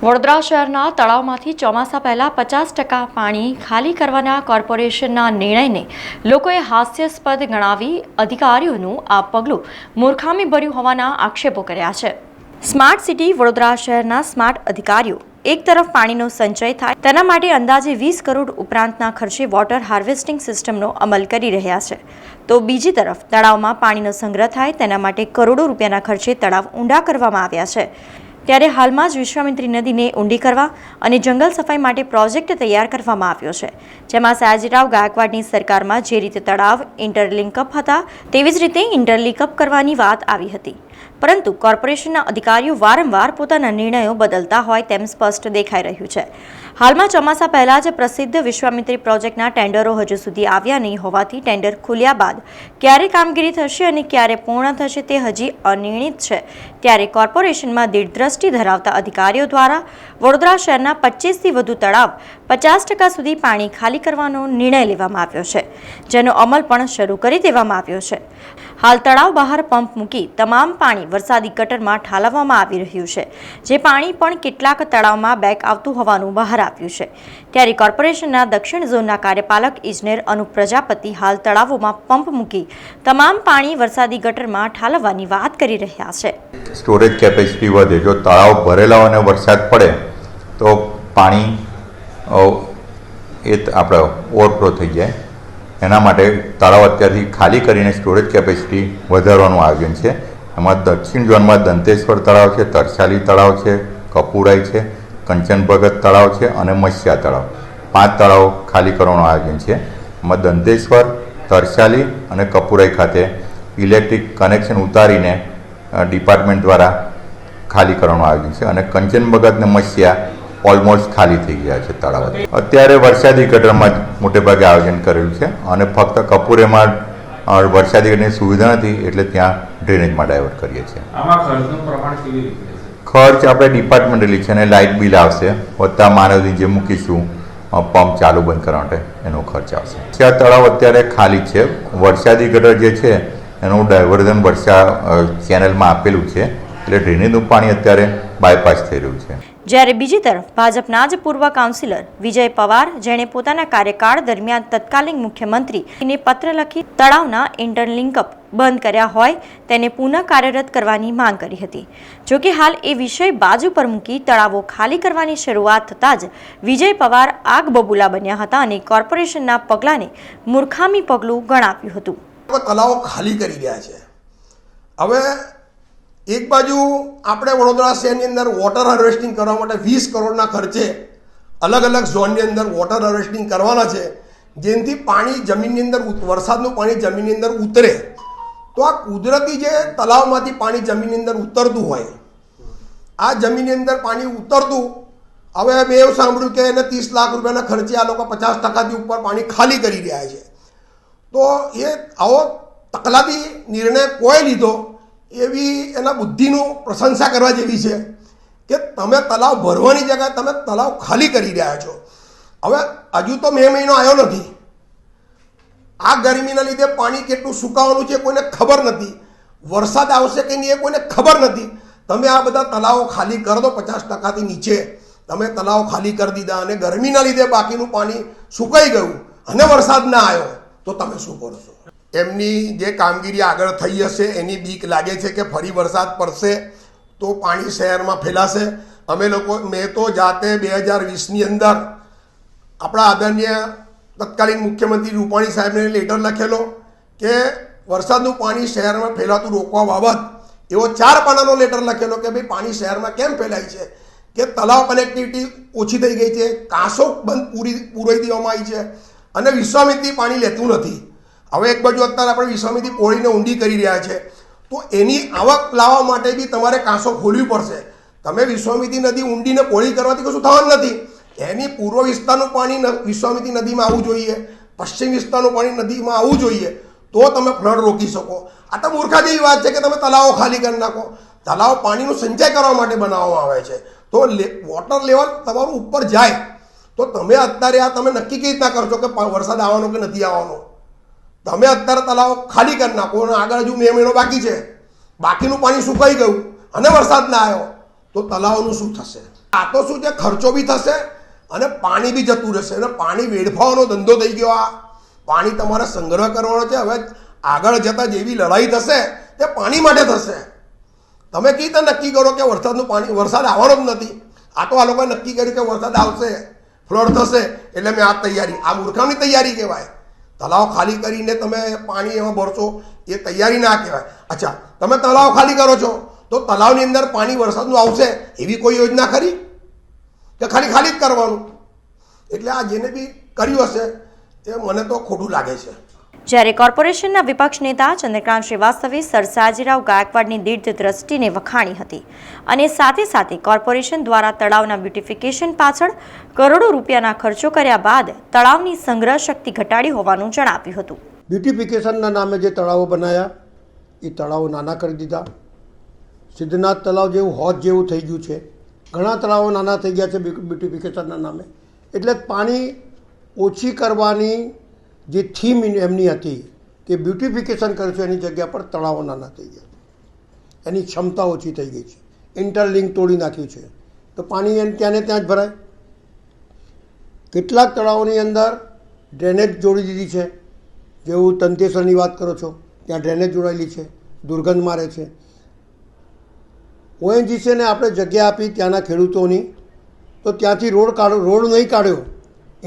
વડોદરા શહેરના તળાવમાંથી ચોમાસા પહેલા 50% પાણી ખાલી કરવાના કોર્પોરેશનના નિર્ણયને લોકોએ હાસ્યાસ્પદ ગણાવી અધિકારીઓનું આ પગલું મૂર્ખામીભર્યું હોવાના આક્ષેપો કર્યા છે। સ્માર્ટ સિટી વડોદરા શહેરના સ્માર્ટ અધિકારીઓ એક તરફ પાણીનો સંચય થાય તેના માટે અંદાજે 20 કરોડ ઉપરાંતના ખર્ચે વોટર હાર્વેસ્ટિંગ સિસ્ટમનો અમલ કરી રહ્યા છે, તો બીજી તરફ તળાવમાં પાણીનો સંગ્રહ થાય તેના માટે કરોડો રૂપિયાના ખર્ચે તળાવ ઊંડા કરવામાં આવ્યા છે। ત્યારે હાલમાં જ વિશ્વામિત્રી નદીને ઊંડી કરવા અને જંગલ સફાઈ માટે પ્રોજેક્ટ તૈયાર કરવામાં આવ્યો છે, જેમાં સયાજીરાવ ગાયકવાડની સરકારમાં જે રીતે તળાવ ઇન્ટરલિંકઅપ હતા તેવી જ રીતે ઇન્ટરલિંકઅપ કરવાની વાત આવી હતી, પરંતુ કોર્પોરેશનના અધિકારીઓ વારંવાર પોતાના નિર્ણયો બદલતા હોય તેમ સ્પષ્ટ દેખાઈ રહ્યું છે। હાલમાં ચોમાસા પહેલા જ પ્રસિદ્ધ વિશ્વામિત્રી પ્રોજેક્ટના ટેન્ડરો હજુ સુધી આવ્યા નહીં હોવાથી ટેન્ડર ખુલ્યા બાદ ક્યારે કામગીરી થશે અને ક્યારે પૂર્ણ થશે તે હજી અનિર્ણિત છે। ત્યારે કોર્પોરેશનમાં દીર્ઘદ્રષ્ટિ ધરાવતા અધિકારીઓ દ્વારા વડોદરા શહેરના 25થી વધુ તળાવ 50% સુધી પાણી ખાલી કરવાનો નિર્ણય લેવામાં આવ્યો છે, જેનો અમલ પણ શરૂ કરી દેવામાં આવ્યો છે। હાલ તળાવ બહાર પંપ મૂકી તમામ પાણી વરસાદી ગટરમાં ઠાલવવામાં આવી રહ્યું છે, જે પાણી પણ કેટલાક તળાવમાં બેક આવતું હોવાનું બહાર આવ્યું છે। ત્યારે કોર્પોરેશનના દક્ષિણ ઝોનના કાર્યપાલક ઇજનેર અનુપ પ્રજાપતિ હાલ તળાવોમાં પંપ મૂકી તમામ પાણી વરસાદી ગટરમાં ઠાલવવાની વાત કરી રહ્યા છે। સ્ટોરેજ કેપેસિટી વધે, જો તળાવ ભરેલા અને વરસાદ પડે તો પાણી આપણે ઓવરફ્લો થઈ જાય। એના માટે તળાવ અત્યારથી ખાલી કરીને સ્ટોરેજ કેપેસિટી વધારવાનું આયોજન છે। એમાં દક્ષિણ ઝોનમાં દંતેશ્વર તળાવ છે, તરસાલી તળાવ છે, કપુરાઈ છે, કંચન ભગત તળાવ છે અને મસ્યા તળાવ, 5 તળાવ ખાલી કરવાનું આયોજન છે। એમાં દંતેશ્વર, તરસાલી અને કપુરાઈ ખાતે ઇલેક્ટ્રિક કનેક્શન ઉતારીને ડિપાર્ટમેન્ટ દ્વારા ખાલી કરવાનું આયોજન છે અને કંચન ભગત અને મસ્યા ઓલમોસ્ટ ખાલી થઈ ગયા છે તળાવ। અત્યારે વરસાદી ગટરમાં મોટે ભાગે આયોજન કરેલું છે અને ફક્ત કપૂરેમાં વરસાદી ગટરની સુવિધા નથી એટલે ત્યાં ડ્રેનેજમાં ડાયવર્ટ કરીએ છીએ। આમાં ખર્ચનું પ્રમાણ કેવી રીતે છે? ખર્ચ આપણે ડિપાર્ટમેન્ટલી છે અને લાઇટ બિલ આવશે, વત્તા માનવની જે મૂકીશું પંપ ચાલુ બંધ કરવા માટે એનો ખર્ચ આવશે। આ તળાવ અત્યારે ખાલી છે, વરસાદી ગટર જે છે એનું ડાયવર્ઝન ચેનલમાં આપેલું છે એટલે ડ્રેનેજનું પાણી અત્યારે બાયપાસ થઈ રહ્યું છે। જ્યારે બીજી તરફ ભાજપના જ પૂર્વ કાઉન્સિલર વિજય પવાર, જેણે પોતાના કાર્યકાળ દરમિયાન તત્કાલીન મુખ્યમંત્રીને પત્ર લખી તળાવના ઇન્ટરલિંકઅપ બંધ કર્યા હોય તેને પુનઃ કાર્યરત કરવાની માંગ કરી હતી। જોકે હાલ એ વિષય બાજુ પર મૂકી તળાવો ખાલી કરવાની શરૂઆત થતાં જ વિજય પવાર આગ બબૂલા બન્યા હતા અને કોર્પોરેશનના પગલાંને મૂર્ખામી પગલું ગણાવ્યું હતું। તળાવો ખાલી કરી રહ્યા છે। હવે એક બાજુ આપણે વડોદરા શહેરની અંદર વોટર હાર્વેસ્ટિંગ કરવા માટે 20 કરોડના ખર્ચે અલગ અલગ ઝોનની અંદર વોટર હાર્વેસ્ટિંગ કરવાના છે, જેનાથી પાણી જમીનની અંદર વરસાદનું પાણી જમીનની અંદર ઉતરે, તો આ કુદરતી જે તળાવમાંથી પાણી જમીનની અંદર ઉતરતું હોય, આ જમીનની અંદર પાણી ઉતરતું, હવે મેં એવું સાંભળ્યું કે એને 30 લાખ રૂપિયાના ખર્ચે આ લોકો 50%થી ઉપર પાણી ખાલી કરી રહ્યા છે। તો એ આવો તકલાદી નિર્ણય કોઈ લીધો એવી એના બુદ્ધિનું પ્રશંસા કરવા જેવી છે કે તમે તળાવ ભરવાની જગ્યાએ તમે તળાવ ખાલી કરી રહ્યા છો। હવે હજુ તો મે મહિનો આવ્યો નથી, આ ગરમીના લીધે પાણી કેટલું સુકાવાનું છે કોઈને ખબર નથી, વરસાદ આવશે કે નહીં એ કોઈને ખબર નથી। તમે આ બધા તળાવો ખાલી કરી દો, 50%થી નીચે તમે તળાવ ખાલી કરી દીધા અને ગરમીના લીધે બાકીનું પાણી સુકાઈ ગયું અને વરસાદ ના આવ્યો તો તમે શું કરશો? એમની જે કામગીરી આગળ થઈ હશે એની બીક લાગે છે કે ફરી વરસાદ પડશે તો પાણી શહેરમાં ફેલાશે। મેં તો જાતે 2020ની અંદર આપણા આદરણીય તત્કાલીન મુખ્યમંત્રી રૂપાણી સાહેબને લેટર લખેલો કે વરસાદનું પાણી શહેરમાં ફેલાતું રોકવા બાબત એવો 4 પાનાનો લેટર લખેલો કે ભાઈ પાણી શહેરમાં કેમ ફેલાય છે, કે તળાવ કનેક્ટિવિટી ઓછી થઈ ગઈ છે, કાંસો પૂરાઈ દેવામાં આવી છે અને વિશ્વામિત્રી પાણી લેતું નથી। હવે એક બાજુ અત્યારે આપણે વિશ્વામિત્રી પોળીને ઊંડી કરી રહ્યા છે, તો એની આવક લાવવા માટે બી તમારે કાંસો ખોલવી પડશે। તમે વિશ્વામિત્રી નદી ઊંડીને પોળી કરવાથી કશું થવાનું નથી, એની પૂર્વ વિસ્તારનું પાણી વિશ્વામિત્રી નદીમાં આવવું જોઈએ, પશ્ચિમ વિસ્તારનું પાણી નદીમાં આવવું જોઈએ, તો તમે ફ્લડ રોકી શકો। આ તો મૂર્ખા જેવી વાત છે કે તમે તળાવો ખાલી કરી નાખો। તળાવ પાણીનું સંચય કરવા માટે બનાવવામાં આવે છે, તો વોટર લેવલ તમારું ઉપર જાય તો તમે અત્યારે આ તમે નક્કી કેવી રીતના કરશો કે વરસાદ આવવાનો કે નથી આવવાનો? તમે અત્યારે તળાવ ખાલી કરી નાખો અને આગળ હજુ મે મહિનો બાકી છે, બાકીનું પાણી સુકાઈ ગયું અને વરસાદ ના આવ્યો તો તળાવનું શું થશે? આ તો શું છે, ખર્ચો બી થશે અને પાણી બી જતું રહેશે અને પાણી વેડફાવાનો ધંધો થઈ ગયો. આ પાણી તમારે સંગ્રહ કરવાનો છે. હવે આગળ જતાં જેવી લડાઈ થશે તે પાણી માટે થશે. તમે કઈ રીતે નક્કી કરો કે વરસાદ આવવાનો જ નથી? આ તો આ લોકોએ નક્કી કર્યું કે વરસાદ આવશે, ફ્લડ થશે એટલે મેં આ તૈયારી, આ મૂર્ખાની તૈયારી કહેવાય. તળાવ ખાલી કરીને તમે પાણી એમાં ભરશો એ તૈયારી ના કહેવાય. અચ્છા, તમે તળાવ ખાલી કરો છો તો તળાવની અંદર પાણી વરસાદનું આવશે એવી કોઈ યોજના ખરી કે ખાલી ખાલી જ કરવાનું? એટલે આ જેને બી કર્યું હશે એ મને તો ખોટું લાગે છે. જ્યારે કોર્પોરેશનના વિપક્ષ નેતા ચંદ્રકાંત શ્રીવાસ્તવે સર સાજીરાવ ગાયકવાડની દીર્ઘ દ્રષ્ટિને વખાણી હતી અને સાથે સાથે કોર્પોરેશન દ્વારા તળાવના બ્યુટિફિકેશન પાછળ કરોડો રૂપિયાના ખર્ચો કર્યા બાદ તળાવની સંગ્રહ શક્તિ ઘટાડી હોવાનું જણાવ્યું હતું. બ્યુટિફિકેશનના નામે જે તળાવો બનાવ્યા એ તળાવો નાના કરી દીધા. સિદ્ધનાથ તળાવ જેવું હોજ જેવું થઈ ગયું છે. ઘણા તળાવો નાના થઈ ગયા છે બ્યુટિફિકેશનના નામે. એટલે પાણી ઓછી કરવાની જે થીમ એમની હતી કે બ્યુટિફિકેશન કરશું, એની જગ્યા પર તળાવો નાના થઈ ગયા, એની ક્ષમતા ઓછી થઈ ગઈ છે. ઇન્ટરલિંક તોડી નાખ્યું છે તો પાણી ત્યાં ને ત્યાં જ ભરાય. કેટલાક તળાવોની અંદર ડ્રેનેજ જોડી દીધી છે, જેવું તંતેસરની વાત કરો છો ત્યાં ડ્રેનેજ જોડાયેલી છે, દુર્ગંધ મારે છે. ONGCને આપણે જગ્યા આપી ત્યાંના ખેડૂતોની, તો ત્યાંથી રોડ નહીં કાઢ્યો,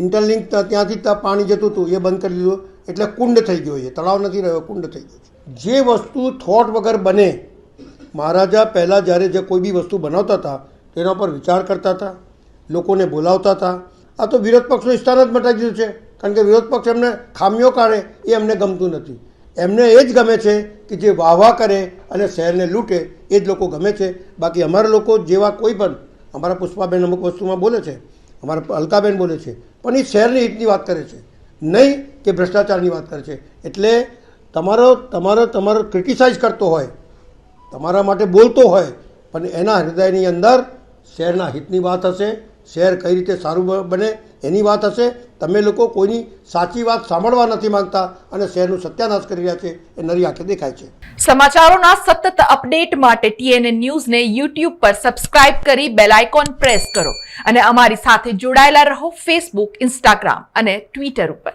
ઇન્ટરલિંક ત્યાંથી પાણી જતું હતું એ બંધ કરી દીધું, એટલે કુંડ થઈ ગયો છે. તળાવ નથી રહ્યો, કુંડ થઈ ગયો છે. જે વસ્તુ થોટ વગર બને, મહારાજા પહેલાં જ્યારે જે કોઈ બી વસ્તુ બનાવતા હતા તેના પર વિચાર કરતા હતા, લોકોને બોલાવતા હતા. આ તો વિરોધ પક્ષનું સ્થાન જ મટાવી દીધું છે, કારણ કે વિરોધ પક્ષ એમને ખામીઓ કાઢે એ એમને ગમતું નથી. એમને એ જ ગમે છે કે જે વાહ કરે અને શહેરને લૂંટે એ જ લોકો ગમે છે. બાકી અમારા લોકો જેવા કોઈ પણ, અમારા પુષ્પાબેન અમુક વસ્તુમાં બોલે છે, અમારા અલકાબેન બોલે છે, પણ એ શહેરની હિતની વાત કરે છે, નહીં કે ભ્રષ્ટાચારની વાત કરે છે. એટલે તમારો ક્રિટિસાઇઝ કરતો હોય, તમારા માટે બોલતો હોય, પણ એના હૃદયની અંદર શહેરના હિતની વાત હશે, શહેર કઈ રીતે સારું બને એની વાત હશે. તમે લોકો કોઈની સાચી વાત સાંભળવા નથી માંગતા અને શહેરનું સત્યાનાશ કરી રહ્યા છે, એ નરી આંખે દેખાય છે. સમાચારોના સતત અપડેટ માટે TNN ન્યૂઝને YouTube પર સબસ્ક્રાઇબ કરી બેલ આઇકોન પ્રેસ કરો અને અમારી સાથે જોડાયેલા રહો Facebook, Instagram અને Twitter ઉપર.